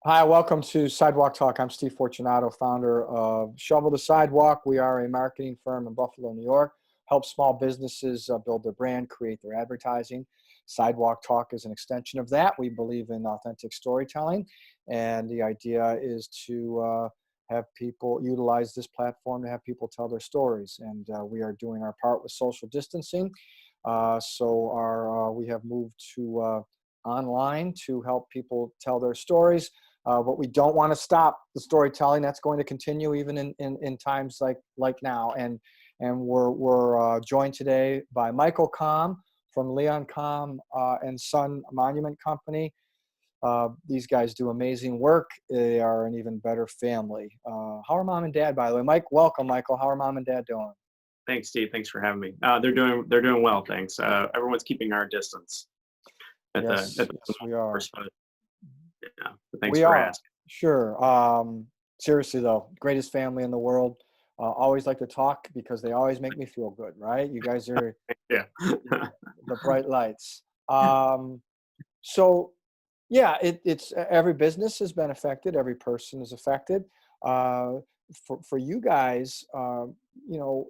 Hi, welcome to Sidewalk Talk. I'm Steve Fortunato, founder of Shovel the Sidewalk. We are a marketing firm in Buffalo, New York. Help small businesses build their brand, create their advertising. Sidewalk Talk is an extension of that. We believe in authentic storytelling, and the idea is to have people utilize this platform to have people tell their stories. And we are doing our part with social distancing. We have moved to online to help people tell their stories. But we don't want to stop the storytelling. That's going to continue even in times like now. And we're joined today by Michael Komm from Leon Komm and Son Monument Company. These guys do amazing work. They are an even better family. How are mom and dad, by the way? Mike, welcome, Michael. How are mom and dad doing? Thanks, Steve. Thanks for having me. They're doing well, thanks. Everyone's keeping our distance Yes, yes, we are. course, but yeah. But thanks We for are. asking. Sure. Seriously though, greatest family in the world. Always like to talk because they always make me feel good, right? You guys are Yeah. the bright lights. So yeah, it's every business has been affected, every person is affected. Uh, for you guys,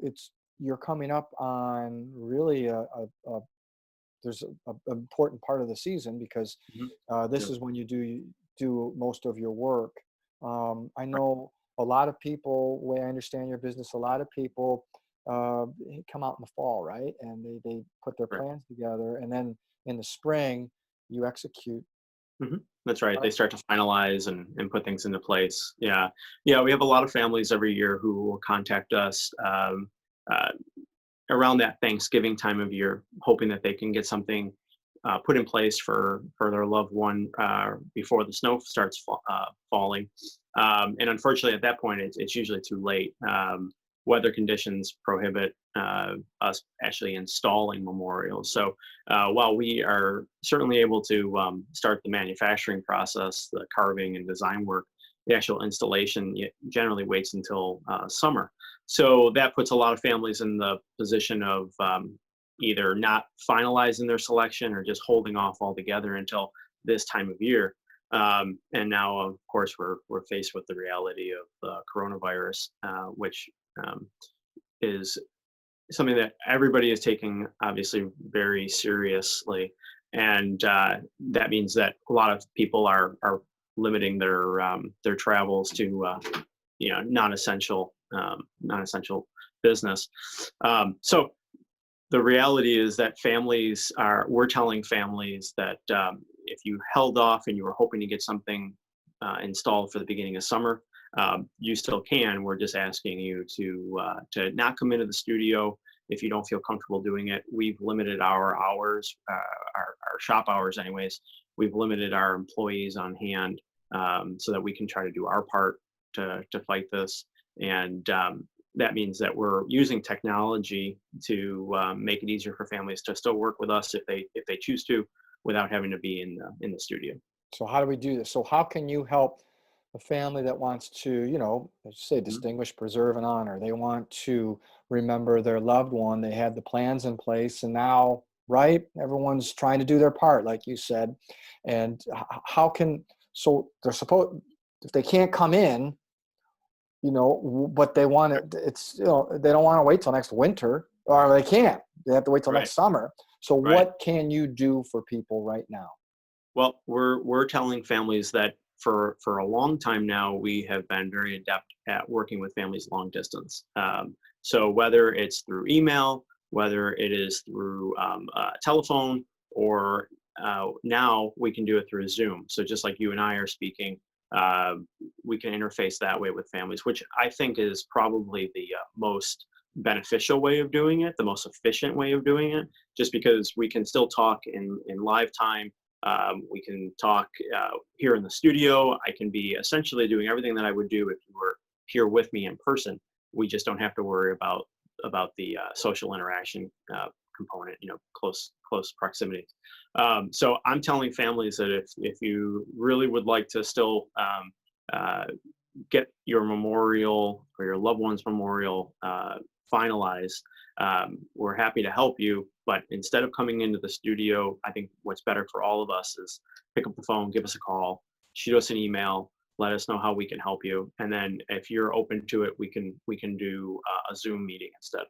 it's you're coming up on really a there's an important part of the season because Mhm. this Yeah. is when you do most of your work. I know a lot of people, the way I understand your business, a lot of people come out in the fall, right? And they put their Right. plans together, and then in the spring you execute. That's right. Uh, They start to finalize and put things into place. Yeah. Yeah. We have a lot of families every year who will contact us uh, around that Thanksgiving time of year, hoping that they can get something put in place for their loved one before the snow starts falling. And unfortunately, at that point, it's usually too late. Weather conditions prohibit us actually installing memorials. So while we are certainly able to start the manufacturing process, the carving and design work, the actual installation generally waits until summer. So that puts a lot of families in the position of either not finalizing their selection or just holding off altogether until this time of year. And now, of course, we're faced with the reality of coronavirus, which um, is something that everybody is taking obviously very seriously, and that means that a lot of people are limiting their travels to non-essential business. So the reality is that we're telling families that if you held off and you were hoping to get something installed for the beginning of summer, you still can. We're just asking you to not come into the studio if you don't feel comfortable doing it. We've limited our hours, our shop hours, anyways. We've limited our employees on hand so that we can try to do our part to fight this. And that means that we're using technology to make it easier for families to still work with us if they choose to, without having to be in the studio. so how do we do this? So how can you help a family that wants to, let's say Mhm. distinguish, preserve, and honor? They want to remember their loved one. They have the plans in place, and now, right? Everyone's trying to do their part, like you said. And how can so they're supposed if they can't come in, but they want it. It's they don't want to wait till next winter, or they can't. They have to wait till Right, next summer. So right. what can you do for people right now? Well, we're telling families that for a long time now, we have been very adept at working with families long distance. So whether it's through email, whether it is through telephone, or now we can do it through Zoom. So just like you and I are speaking, uh, we can interface that way with families, which I think is probably the most beneficial way of doing it, the most efficient way of doing it, just because we can still talk in live time. We can talk here in the studio. I can be essentially doing everything that I would do if you were here with me in person. We just don't have to worry about the social interaction component, close proximity. So I'm telling families that if you really would like to still uh, get your memorial or your loved one's memorial finalized, we're happy to help you. But instead of coming into the studio, I think what's better for all of us is pick up the phone, give us a call, shoot us an email, let us know how we can help you, and then if you're open to it, we can do a Zoom meeting instead.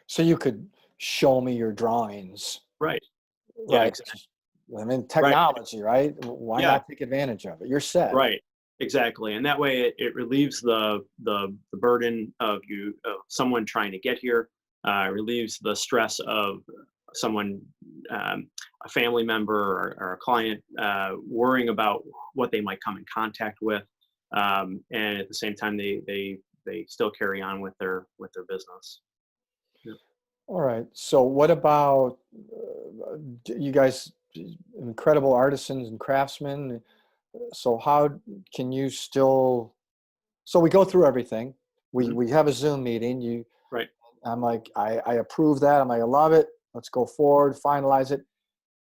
So you could show me your drawings, Right. Yeah. right? Exactly. I mean, Right. technology, right? Why Yeah. not take advantage of it? You're set. Right. Exactly. And that way it relieves the burden of you of someone trying to get here, relieves the stress of someone, a family member or a client, worrying about what they might come in contact with. And at the same time they still carry on with their business. Yeah. All right. So what about you guys, incredible artisans and craftsmen? So how can you still? So we go through everything. We Mhm. we have a Zoom meeting. Right. I'm like, I approve that. I'm like, I love it. Let's go forward, finalize it.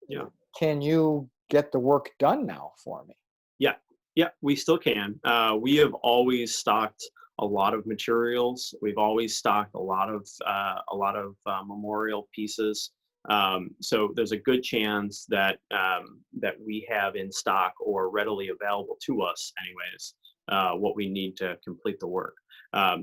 Yeah. Can you get the work done now for me? Yeah, yeah, we still can. We have always stocked a lot of materials. We've always stocked a lot of memorial pieces. So there's a good chance that that we have in stock or readily available to us, anyways, what we need to complete the work.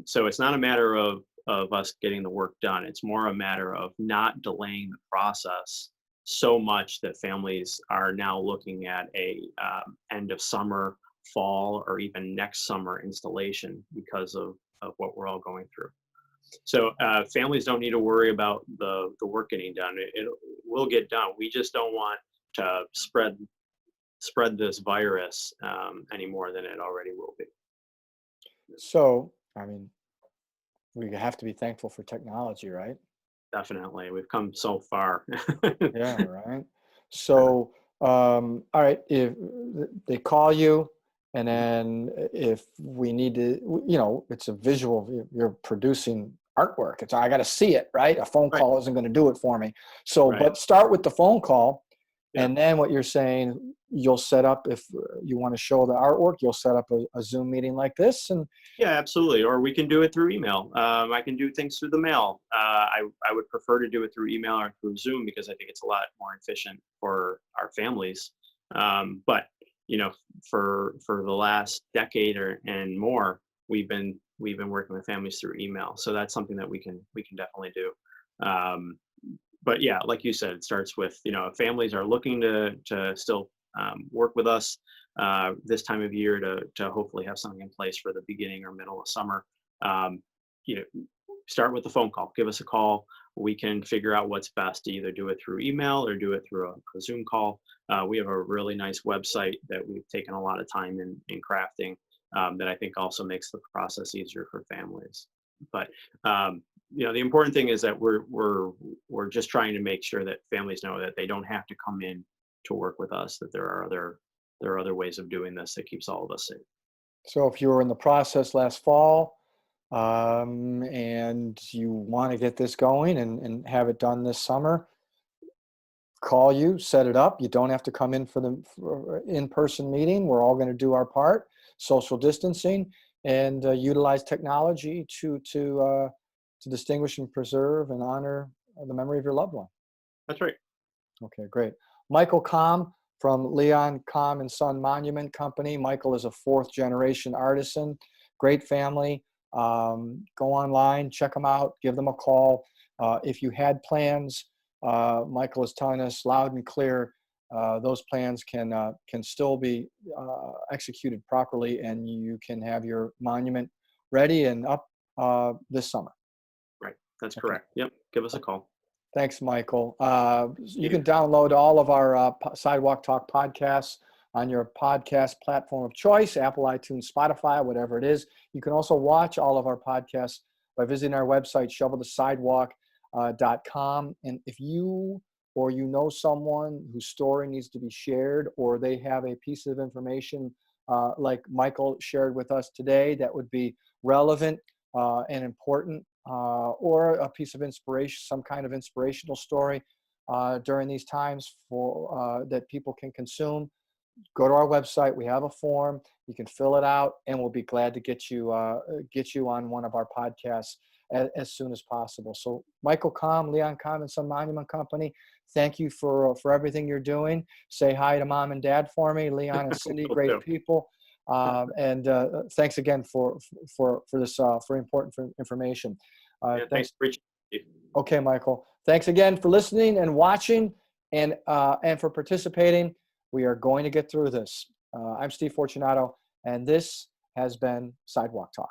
So it's not a matter of us getting the work done. It's more a matter of not delaying the process so much that families are now looking at a end of summer, fall, or even next summer installation because of what we're all going through. So families don't need to worry about the work getting done. It will get done. We just don't want to spread this virus any more than it already will be. So, I mean, we have to be thankful for technology, right? Definitely, we've come so far. Yeah, right. So, all right, if they call you, and then if we need to, it's a visual, you're producing artwork. It's, I got to see it, right? A phone Right, call isn't going to do it for me. So, right, but start with the phone call. yeah. And then what you're saying, you'll set up, if you want to show the artwork, you'll set up a Zoom meeting like this. And Yeah, absolutely. Or we can do it through email. I can do things through the mail. I would prefer to do it through email or through Zoom because I think it's a lot more efficient for our families. But you know, for the last decade or and more, we've been working with families through email. So that's something that we can definitely do. Um, but yeah, like you said, it starts with, if families are looking to still work with us this time of year to hopefully have something in place for the beginning or middle of summer. Um, you know, start with the phone call. Give us a call. We can figure out what's best to either do it through email or do it through a Zoom call. We have a really nice website that we've taken a lot of time in crafting that I think also makes the process easier for families. But the important thing is that we're just trying to make sure that families know that they don't have to come in to work with us. That there are other ways of doing this that keeps all of us safe. so if you were in the process last fall, and you want to get this going and have it done this summer, call you, set it up. You don't have to come in for the in-person meeting. We're all going to do our part, social distancing, and utilize technology to distinguish and preserve and honor the memory of your loved one. That's right. Okay, great. Michael Komm from Leon Komm and Son Monument Company. Michael is a fourth generation artisan, great family. Go online, check them out, give them a call. If you had plans, Michael is telling us loud and clear, those plans can still be executed properly, and you can have your monument ready and up this summer. Right. That's Okay. correct. Yep. Give us a call. Thanks, Michael. You You. can download all of our Sidewalk Talk podcasts on your podcast platform of choice, Apple, iTunes, Spotify, whatever it is. You can also watch all of our podcasts by visiting our website, shovelthesidewalk.com. And if you or you know someone whose story needs to be shared, or they have a piece of information like Michael shared with us today that would be relevant and important, or a piece of inspiration, some kind of inspirational story during these times for that people can consume, go to our website. We have a form. You can fill it out, and we'll be glad to get you on one of our podcasts as soon as possible. So, Michael Komm, Leon Komm and Son Monument Company, Thank you for everything you're doing. Say hi to mom and dad for me, Leon and Cindy, Will great do. people. And thanks again for this for important information. Yeah, thanks Thanks. for reaching out. Okay, Michael. Thanks again for listening and watching, and for participating. We are going to get through this. I'm Steve Fortunato, and this has been Sidewalk Talk.